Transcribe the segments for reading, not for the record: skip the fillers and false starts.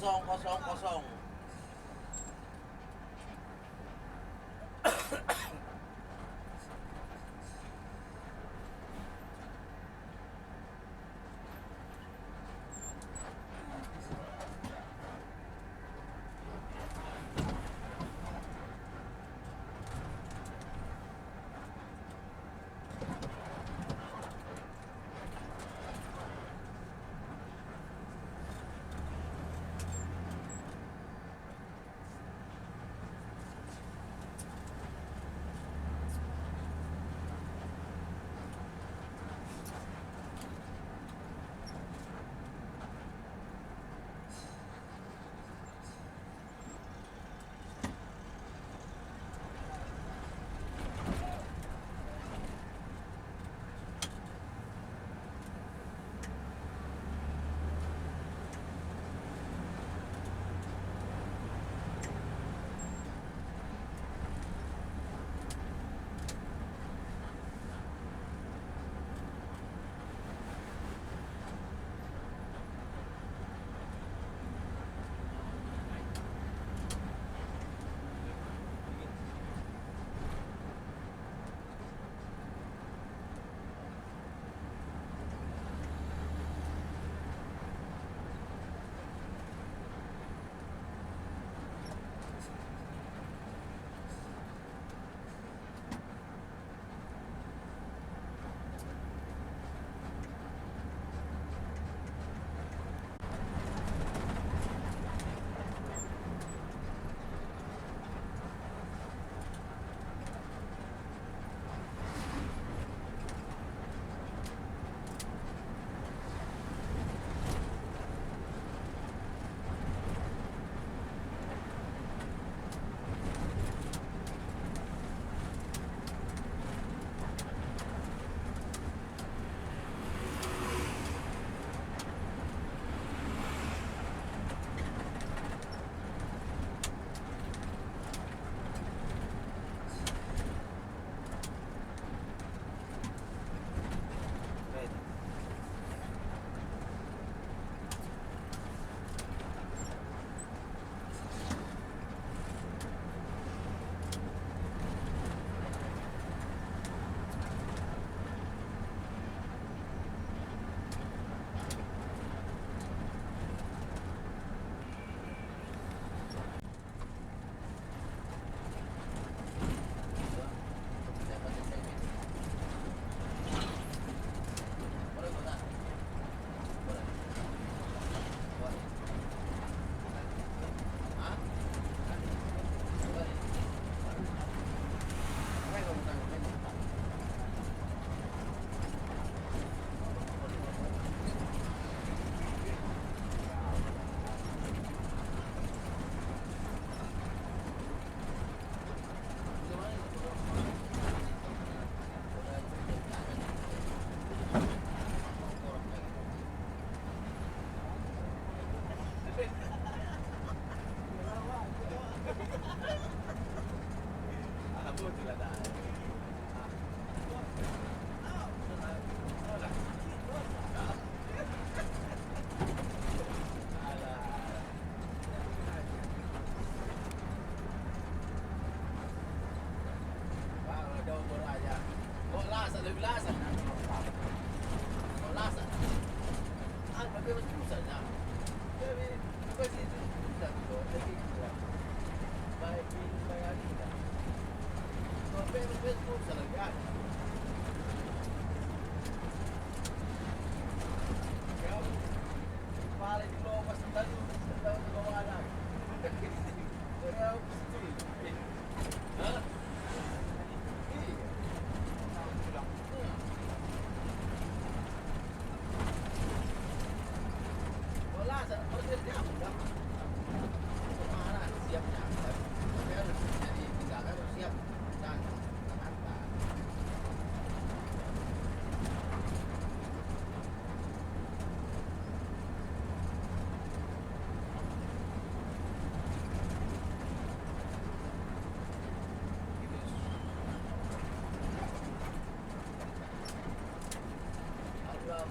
kosong kosong kosong.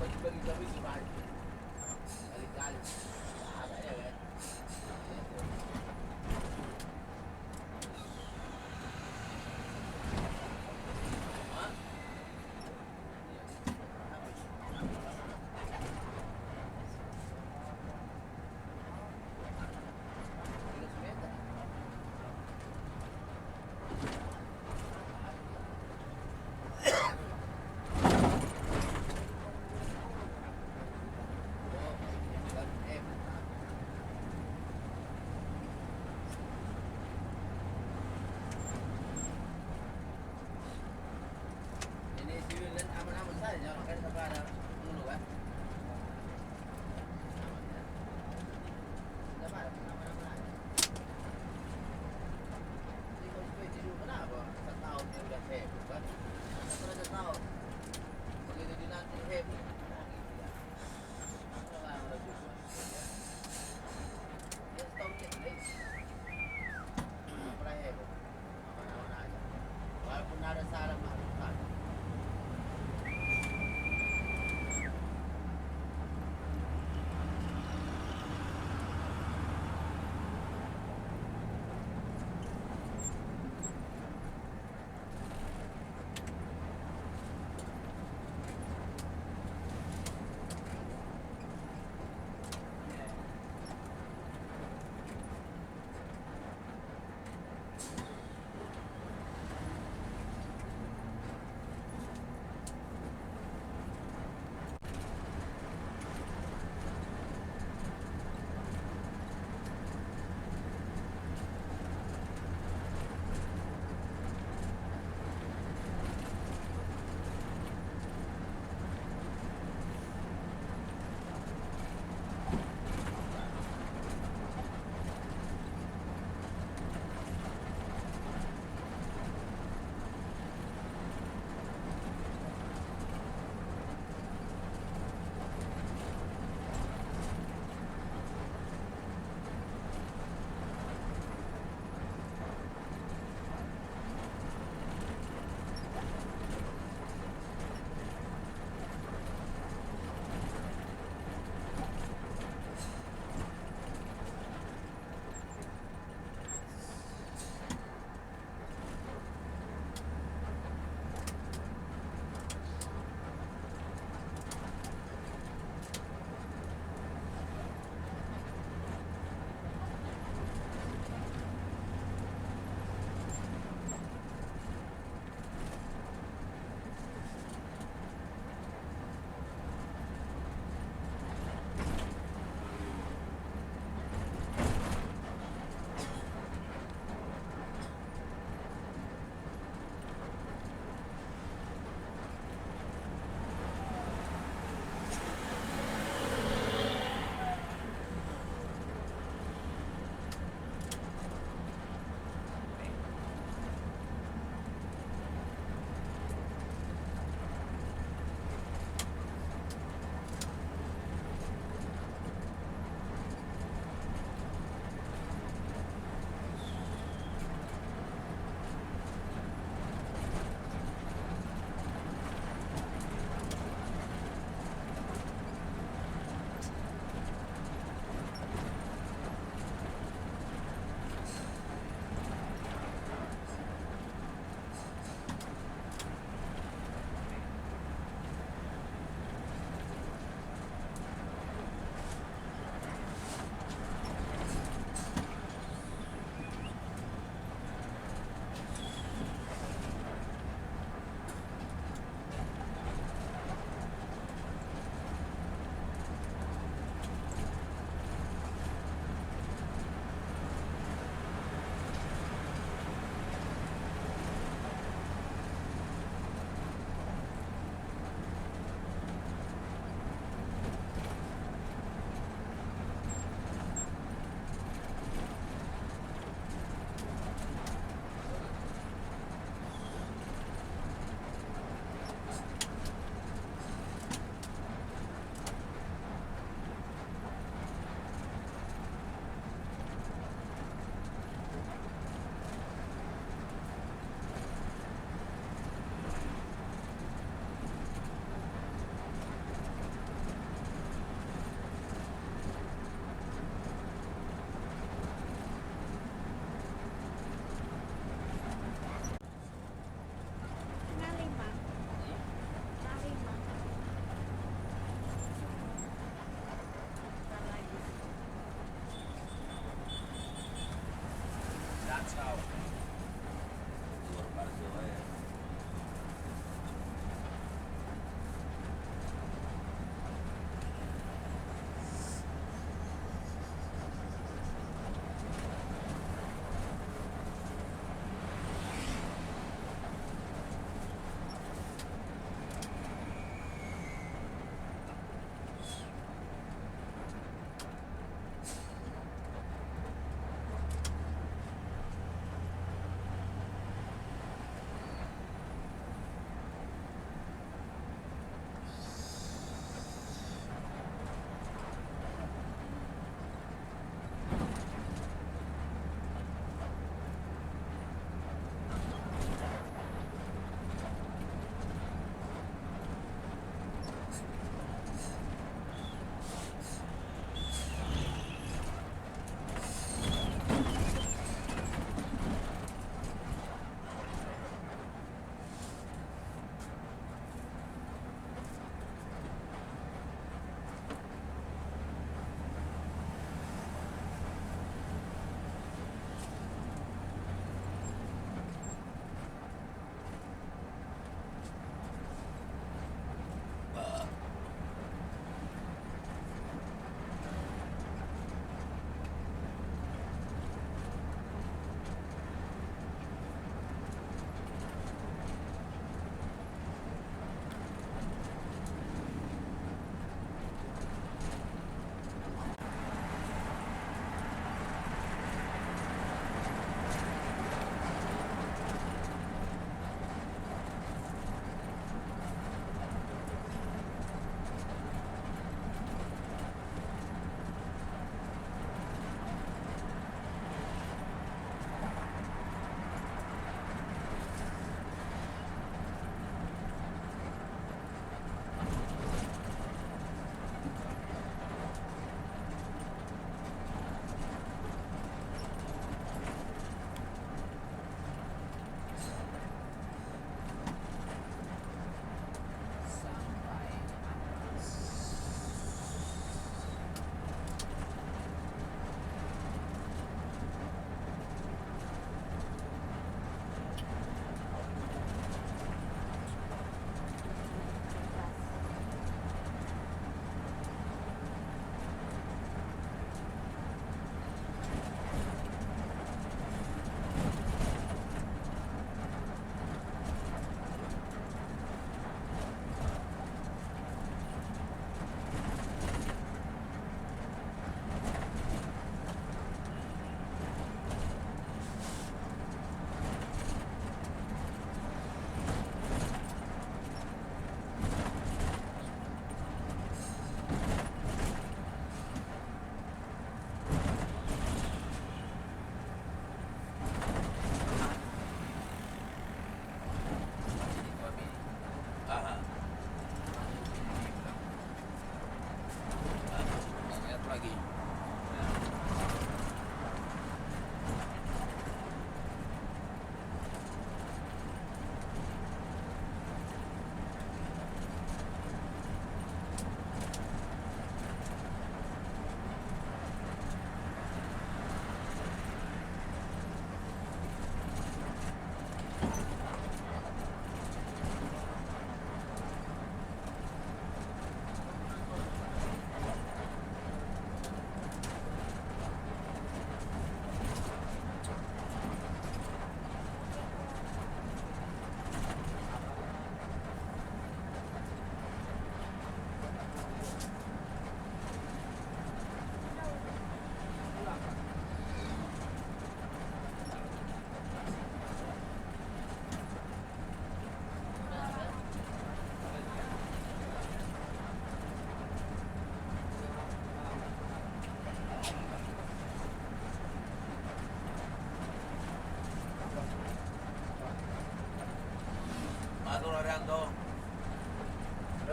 bagi-bagi kami semua kali-kali ada ya kan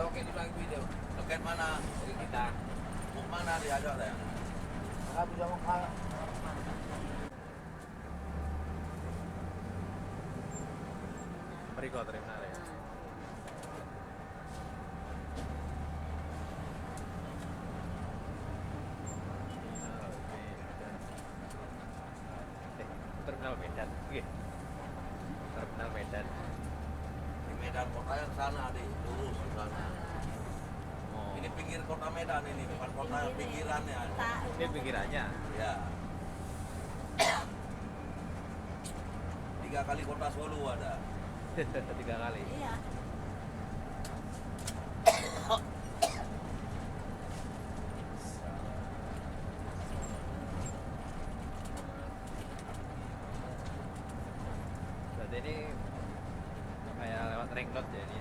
oke di lagi video. Loket mana? Oke kita. Mau mana diajak saya? Aku jangan kalah. Berikut terminal ya. Terminal Medan. Oke. Terminal Medan. Di Medan kota yang sana di lurus ke sana. Oh. Ini pinggir kota Medan ini, bukan kota pinggirannya. Ini pinggirannya. Ya. 3 kali kota Solo ada. 3 kali. Iya. Berarti ini kayak lewat ring road ya ini.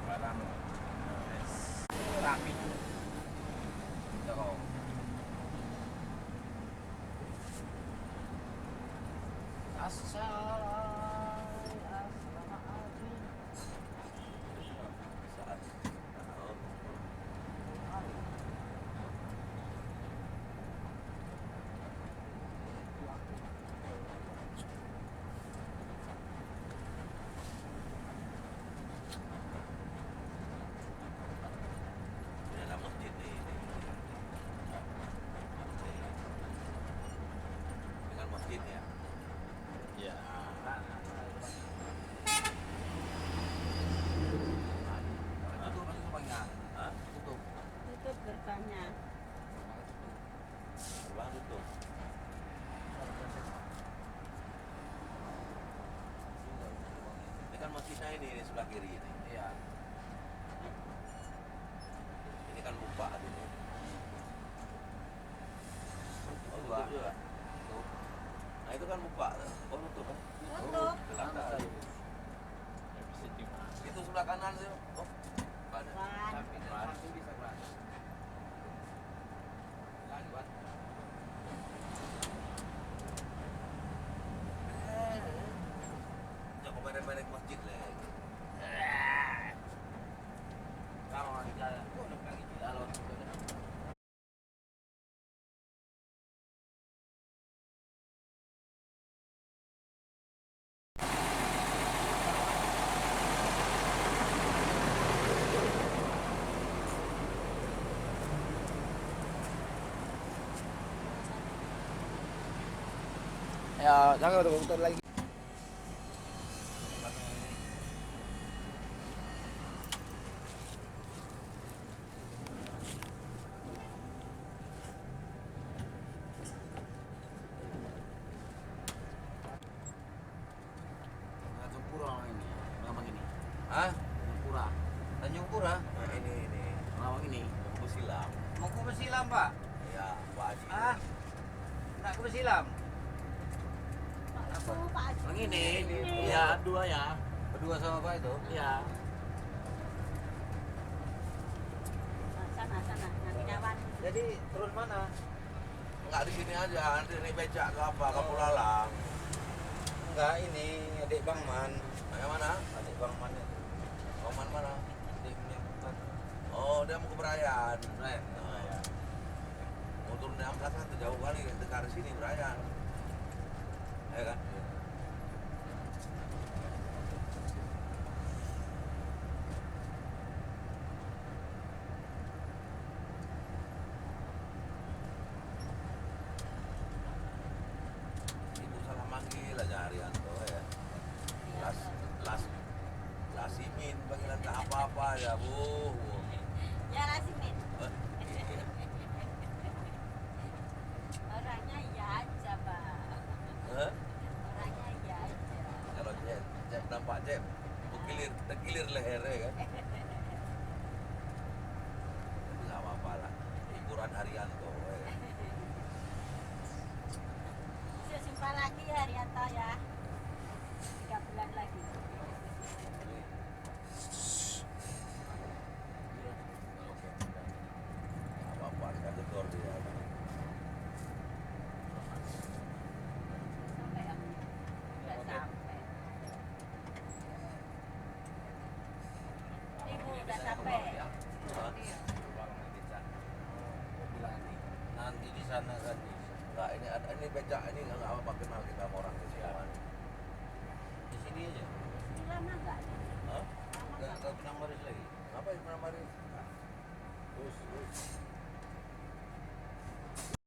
Barang rapi. Jauh. Saat ini ada masjid nih. Dengan masjidnya. Iya. Tutup itu banyak. Hah? Tutup. Tutup gerbangnya. Gerbang tutup. Ini kan masjidnya ini sebelah kiri ini. Iya. Ini kan buka ini. Oh, Dua. tutup juga. Tutup. Nah itu kan buka. Oh tutup kan? Tutup. Gelap dah. Itu sebelah kanan sih. Oh, ada. Ban. Tapi itu bisa Pak. Lagi Pak. Jangan main-main ke masjid lah. Kalau di jalan, lagi di jalan. Ya, jangan betul lagi. Sempura ini, lama ini. Hah? Sempura, Tanjung Pura? Nah, ini. lama ini. Tunggu silam. Mau ke Besilam Pak? Ya, Pak Haji. Ah, nak ke Besilam? Pak Pak Haji. Yang ini, iya dua ya. Berdua sama Pak itu? Iya. Sana nanti kawan. Jadi turun mana? Enggak di sini aja, nanti naik becak ke apa? Kampung Lalang. Enggak, ini adik Bang Man. Nah, yang mana? Adik Bang Man itu. Oman mana? Adik punya Oh, dia mau ke Berayan. Brian. Nah, mau turun di Amplas kan jauh kali dekat sini Berayan. Ya kan? Ibu salah manggil aja Arianto ya. Lasimin panggilan tak apa-apa ya Bu. Ya Lasimin. Eh, iya. Orangnya iya aja, Pak. Eh? Orangnya iya aja. Kalau Cep nampak Cep, terkilir lehernya kan. Tapi nggak apa-apa lah. Hiburan Haryanto. Bisa jumpa lagi Haryanto ya. 3 bulan lagi. Nggak apa-apa, kita gedor di udah Bisa sampai. ya. Hah? Warung becak. Mobil nanti. Nanti di sana kan bisa. Enggak, ini becak ini enggak apa pakai mahal kita sama orang di sini. Di sini aja. Ini lama nggak? Hah? Lama Enggak nggak? ke Benang Maris lagi. Apa yang pernah mari? Terus